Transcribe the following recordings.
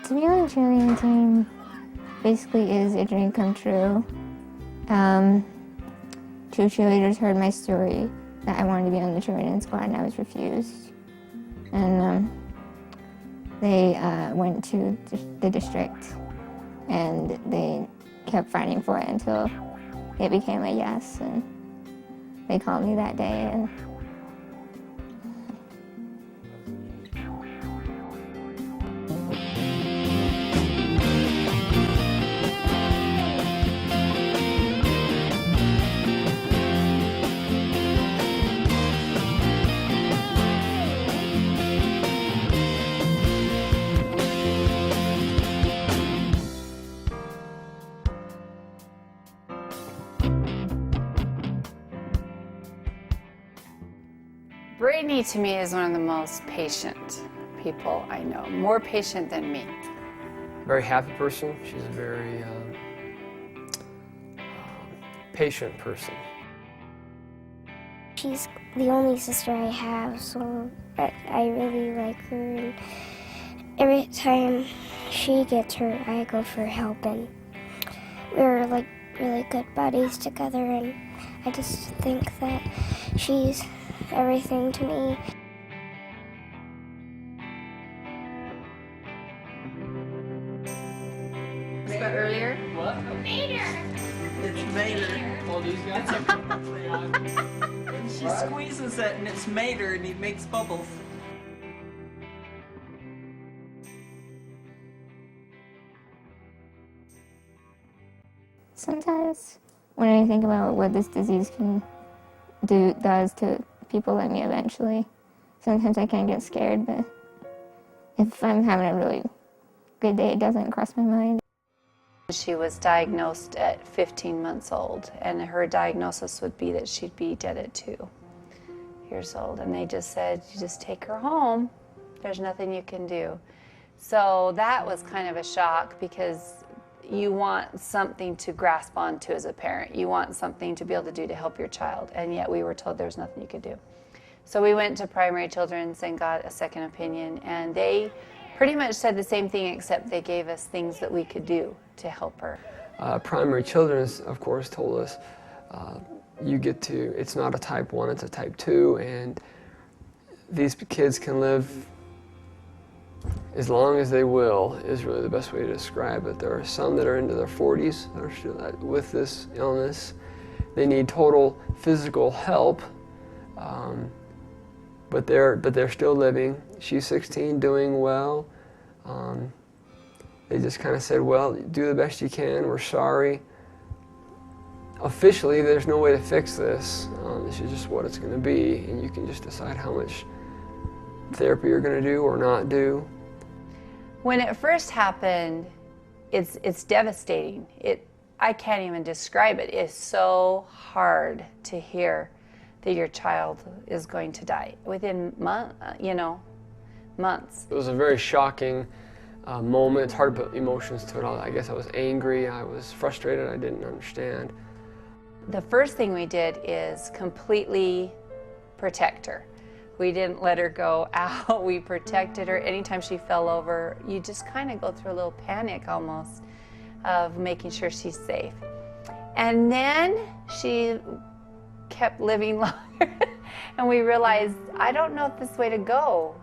To be on the cheerleading team basically is a dream come true. Two cheerleaders heard my story that I wanted to be on the cheerleading squad and I was refused. And they went to the district and they kept fighting for it until it became a yes, and they called me that day. And Brittany, to me, is one of the most patient people I know, more patient than me. Very happy person. She's a very patient person. She's the only sister I have, so I really like her. And every time she gets hurt, I go for help, and we're like really good buddies together, and I just think that she's everything to me. But earlier? What? Mater. It's Mater. Well, these guys And she squeezes it and it's Mater and he makes bubbles. sometimes when I think about what this disease does to people like me eventually, sometimes I can get scared, but if I'm having a really good day, it doesn't cross my mind. She was diagnosed at 15 months old, and her diagnosis would be that she'd be dead at 2 years old. And they just said, you just take her home. There's nothing you can do. So that was kind of a shock, because you want something to grasp onto as a parent. You want something to be able to do to help your child, and yet we were told there's nothing you could do. So we went to Primary Children's and got a second opinion, and they pretty much said the same thing, except they gave us things that we could do to help her. Primary Children's, of course, told us it's not a type 1, it's a type 2, and these kids can live as long as they will, is really the best way to describe it. There are some that are into their 40s that are still with this illness. They need total physical help, but they're still living. She's 16, doing well. They just kind of said, well, do the best you can, we're sorry. Officially, there's no way to fix this. This is just what it's going to be, and you can just decide how much therapy you're going to do or not do. When it first happened, it's devastating. I can't even describe it. It's so hard to hear that your child is going to die within months. It was a very shocking moment. It's hard to put emotions to it all. I guess I was angry, I was frustrated, I didn't understand. The first thing we did is completely protect her. We didn't let her go out. We protected her. Anytime she fell over, you just kind of go through a little panic almost of making sure she's safe. And then she kept living longer, and we realized, I don't know if this is the way to go.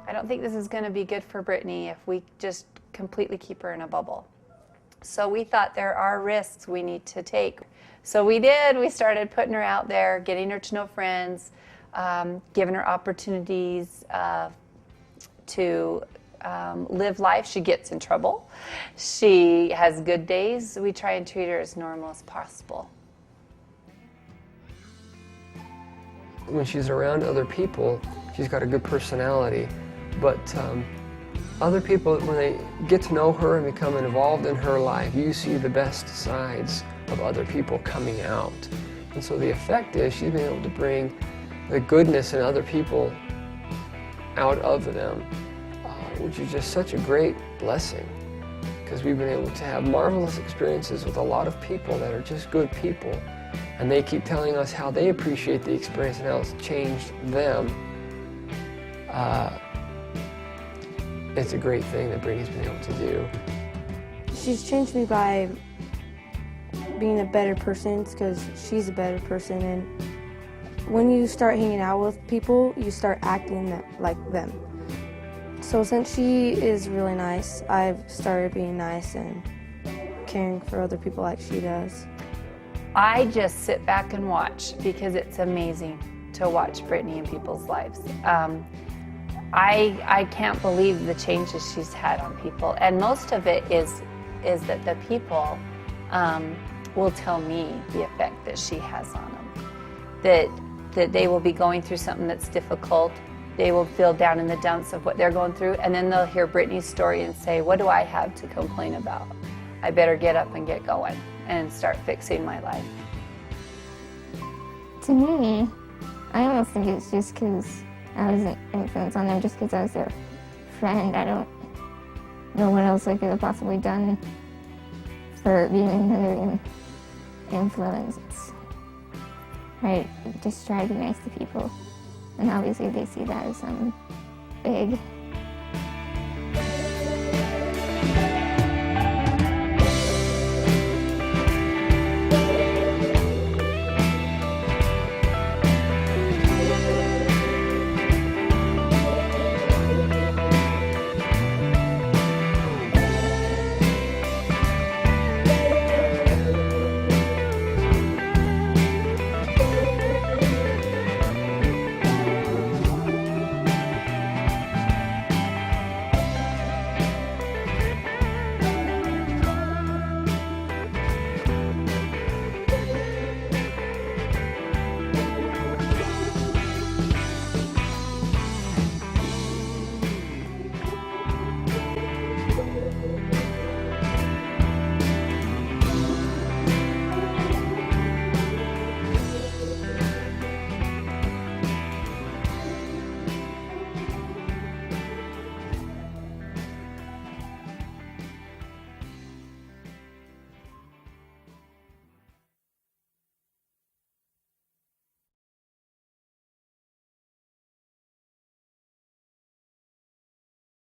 I don't think this is going to be good for Brittany if we just completely keep her in a bubble. So we thought there are risks we need to take. So we did. We started putting her out there, getting her to know friends, giving her opportunities to live life. She gets in trouble. She has good days. We try and treat her as normal as possible. When she's around other people, she's got a good personality, but other people, when they get to know her and become involved in her life, you see the best sides of other people coming out. And so the effect is she's been able to bring the goodness in other people out of them, which is just such a great blessing, because we've been able to have marvelous experiences with a lot of people that are just good people, and they keep telling us how they appreciate the experience and how it's changed them. it's a great thing that Brittany's been able to do. She's changed me by being a better person because she's a better person, and when you start hanging out with people, you start acting like them. So since she is really nice, I've started being nice and caring for other people like she does. I just sit back and watch because it's amazing to watch Brittany in people's lives. I can't believe the changes she's had on people, and most of it is that the people will tell me the effect that she has on them. That they will be going through something that's difficult, they will feel down in the dumps of what they're going through, and then they'll hear Brittany's story and say, what do I have to complain about? I better get up and get going and start fixing my life. To me, I almost think it's just because I was an influence on them, just because I was their friend. I don't know what else I could have possibly done for being another influence. Just try to be nice to people. And obviously they see that as something big.